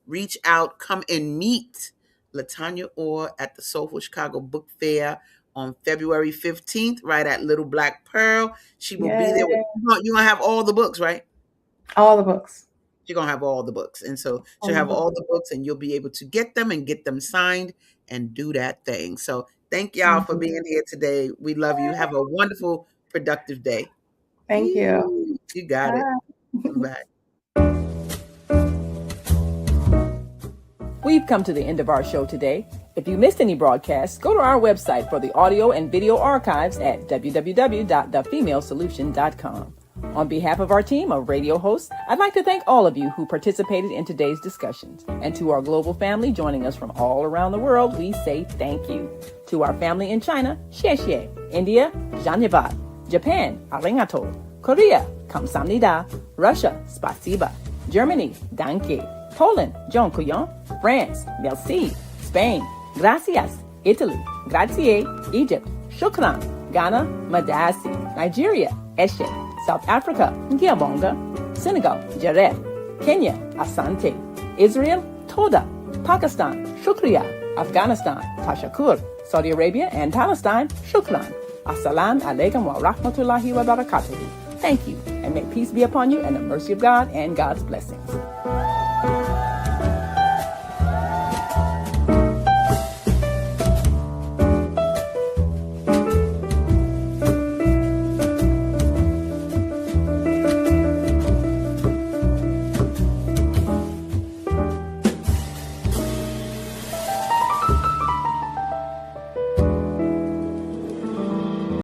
reach out, come and meet LaTanya Orr at the Soulful Chicago Book Fair on February 15th, right at Little Black Pearl. She will be there. You're going to have all the books, right? All the books. You're going to have all the books. And so she'll have all the books and you'll be able to get them and get them signed and do that thing. So thank y'all for being here today. We love you. Have a wonderful, productive day. Thank you. You got it. Bye. We've come to the end of our show today. If you missed any broadcasts, go to our website for the audio and video archives at www.thefemalesolution.com. On behalf of our team of radio hosts, I'd like to thank all of you who participated in today's discussions. And to our global family joining us from all around the world, we say thank you. To our family in China, xie xie. India, Dhanyavad. Japan, arigato. Korea, kamsamnida. Russia, spasiba. Germany, danke. Poland, dziękuję. France, merci. Spain, gracias. Italy, grazie. Egypt, shukran. Ghana, madasi. Nigeria, eshe. South Africa, Ngiyabonga. Senegal, Jaref. Kenya, Asante. Israel, Toda. Pakistan, Shukriya. Afghanistan, Tashakur. Saudi Arabia and Palestine, Shukran. Assalamu alaikum wa rahmatullahi wa barakatuhu. Thank you, and may peace be upon you and the mercy of God and God's blessings.